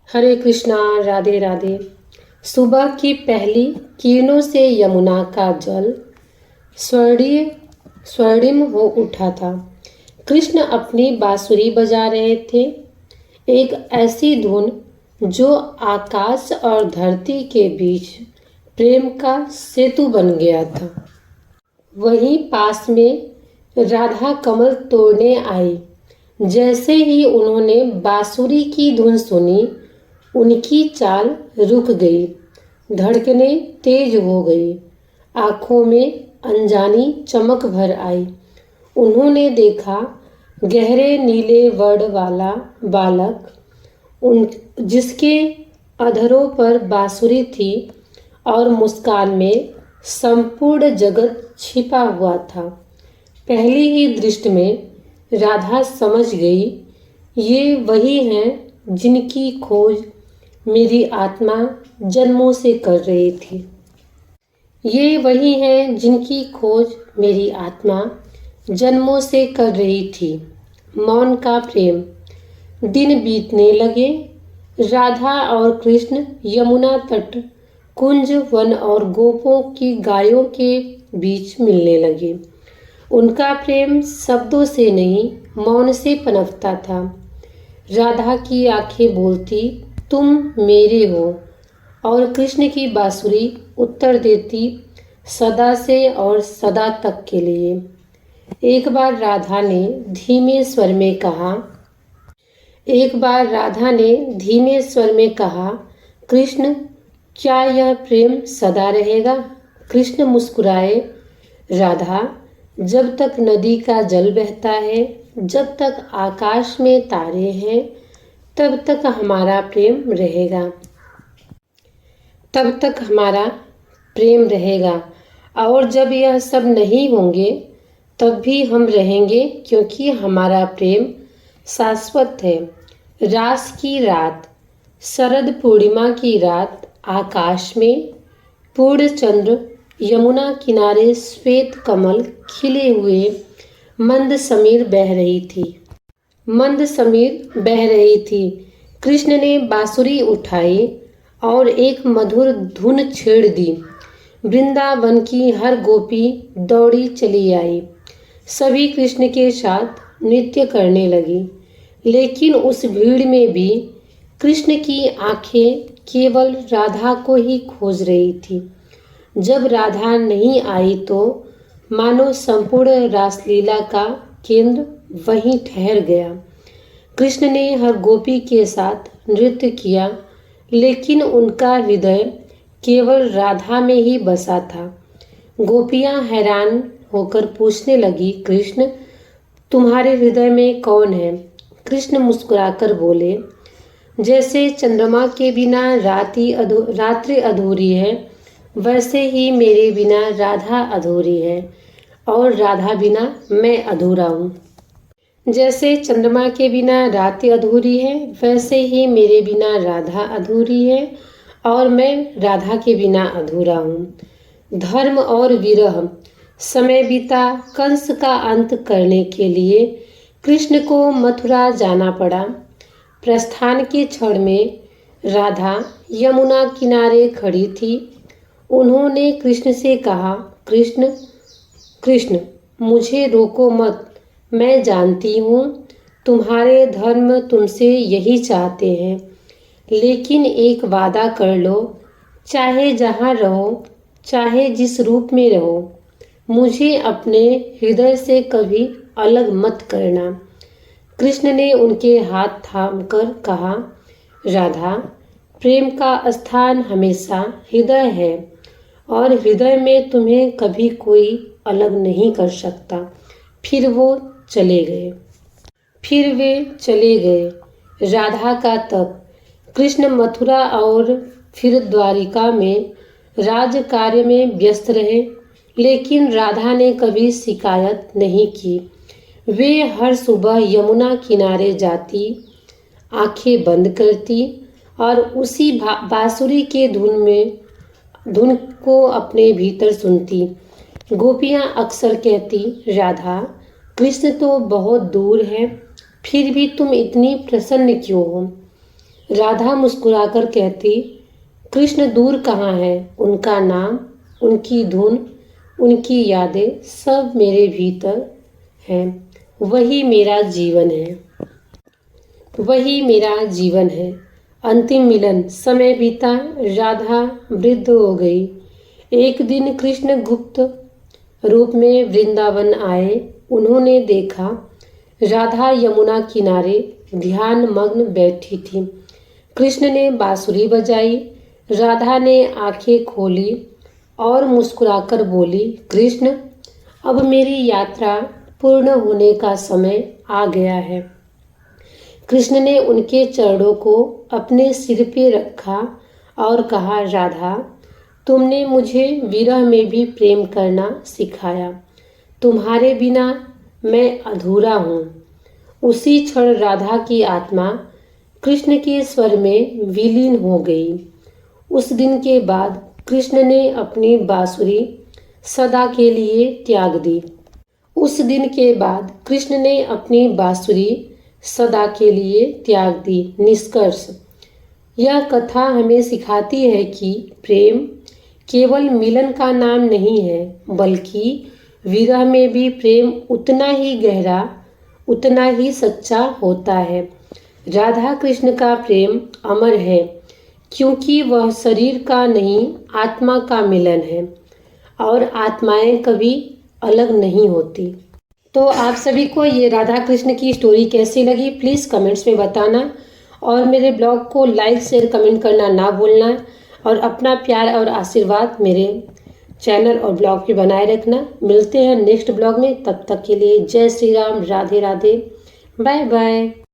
हरे कृष्णा। राधे राधे। सुबह की पहली किरणों से यमुना का जल स्वर्णीय स्वर्णिम हो उठा था। कृष्ण अपनी बांसुरी बजा रहे थे, एक ऐसी धुन जो आकाश और धरती के बीच प्रेम का सेतु बन गया था। वहीं पास में राधा कमल तोड़ने आई। जैसे ही उन्होंने बांसुरी की धुन सुनी, उनकी चाल रुक गई, धड़कनें तेज हो गई, आंखों में अनजानी चमक भर आई। उन्होंने देखा गहरे नीले वर्ण वाला बालक, उन जिसके अधरों पर बांसुरी थी और मुस्कान में संपूर्ण जगत छिपा हुआ था। पहली ही दृष्टि में राधा समझ गई, ये वही हैं जिनकी खोज मेरी आत्मा जन्मों से कर रही थी। ये वही हैं जिनकी खोज मेरी आत्मा जन्मों से कर रही थी। मौन का प्रेम। दिन बीतने लगे। राधा और कृष्ण यमुना तट, कुंज, वन और गोपों की गायों के बीच मिलने लगे। उनका प्रेम शब्दों से नहीं, मौन से पनपता था। राधा की आंखें बोलती, तुम मेरे हो, और कृष्ण की बांसुरी उत्तर देती, सदा से और सदा तक के लिए। एक बार राधा ने धीमे स्वर में कहा, कृष्ण, क्या यह प्रेम सदा रहेगा? कृष्ण मुस्कुराए, राधा, जब तक नदी का जल बहता है, जब तक आकाश में तारे हैं, तब तक हमारा प्रेम रहेगा। और जब यह सब नहीं होंगे, तब भी हम रहेंगे, क्योंकि हमारा प्रेम शाश्वत है। रास की रात, शरद पूर्णिमा की रात, आकाश में पूर्ण चंद्र, यमुना किनारे श्वेत कमल खिले हुए, मंद समीर बह रही थी। कृष्ण ने बांसुरी उठाई और एक मधुर धुन छेड़ दी। वृंदावन की हर गोपी दौड़ी चली आई। सभी कृष्ण के साथ नृत्य करने लगी, लेकिन उस भीड़ में भी कृष्ण की आंखें केवल राधा को ही खोज रही थी। जब राधा नहीं आई तो मानो संपूर्ण रासलीला का केंद्र वहीं ठहर गया। कृष्ण ने हर गोपी के साथ नृत्य किया, लेकिन उनका हृदय केवल राधा में ही बसा था। गोपियां हैरान होकर पूछने लगी, कृष्ण, तुम्हारे हृदय में कौन है? कृष्ण मुस्कुराकर बोले, जैसे चंद्रमा के बिना रात्रि अधूरी है, वैसे ही मेरे बिना राधा अधूरी है, और राधा बिना मैं अधूरा हूँ। जैसे चंद्रमा के बिना रात अधूरी है, वैसे ही मेरे बिना राधा अधूरी है, और मैं राधा के बिना अधूरा हूँ। धर्म और विरह। समय बीता। कंस का अंत करने के लिए कृष्ण को मथुरा जाना पड़ा। प्रस्थान के क्षण में राधा यमुना किनारे खड़ी थी। उन्होंने कृष्ण से कहा, कृष्ण, मुझे रोको मत। मैं जानती हूँ तुम्हारे धर्म तुमसे यही चाहते हैं, लेकिन एक वादा कर लो, चाहे जहाँ रहो, चाहे जिस रूप में रहो, मुझे अपने हृदय से कभी अलग मत करना। कृष्ण ने उनके हाथ थामकर कहा, राधा, प्रेम का स्थान हमेशा हृदय है, और हृदय में तुम्हें कभी कोई अलग नहीं कर सकता। फिर वे चले गए। राधा का तप। कृष्ण मथुरा और फिर द्वारिका में राज कार्य में व्यस्त रहे, लेकिन राधा ने कभी शिकायत नहीं की। वे हर सुबह यमुना किनारे जाती, आंखें बंद करती और उसी बांसुरी के धुन को अपने भीतर सुनती। गोपियां अक्सर कहती, राधा, कृष्ण तो बहुत दूर है, फिर भी तुम इतनी प्रसन्न क्यों हो? राधा मुस्कुराकर कहती, कृष्ण दूर कहाँ है, उनका नाम, उनकी धुन, उनकी यादें सब मेरे भीतर हैं। वही मेरा जीवन है, वही मेरा जीवन है। अंतिम मिलन, समय बीता, राधा वृद्ध हो गई। एक दिन कृष्ण गुप्त रूप में वृंदावन आए। उन्होंने देखा राधा यमुना किनारे ध्यान मग्न बैठी थी। कृष्ण ने बांसुरी बजाई। राधा ने आंखें खोली और मुस्कुराकर बोली, कृष्ण, अब मेरी यात्रा पूर्ण होने का समय आ गया है। कृष्ण ने उनके चरणों को अपने सिर पे रखा और कहा, राधा, तुमने मुझे विरह में भी प्रेम करना सिखाया। तुम्हारे बिना मैं अधूरा हूँ। उसी क्षण राधा की आत्मा कृष्ण के स्वर में विलीन हो गई। उस दिन के बाद कृष्ण ने अपनी बांसुरी सदा के लिए त्याग दी। उस दिन के बाद कृष्ण ने अपनी बांसुरी सदा के लिए त्याग दी। निष्कर्ष, यह कथा हमें सिखाती है कि प्रेम केवल मिलन का नाम नहीं है, बल्कि विरह में भी प्रेम उतना ही गहरा, उतना ही सच्चा होता है। राधा कृष्ण का प्रेम अमर है, क्योंकि वह शरीर का नहीं, आत्मा का मिलन है, और आत्माएं कभी अलग नहीं होती। तो आप सभी को ये राधा कृष्ण की स्टोरी कैसी लगी, प्लीज़ कमेंट्स में बताना, और मेरे ब्लॉग को लाइक शेयर कमेंट करना ना भूलना, और अपना प्यार और आशीर्वाद मेरे चैनल और ब्लॉग पे बनाए रखना। मिलते हैं नेक्स्ट ब्लॉग में, तब तक के लिए जय श्री राम, राधे राधे, बाय बाय।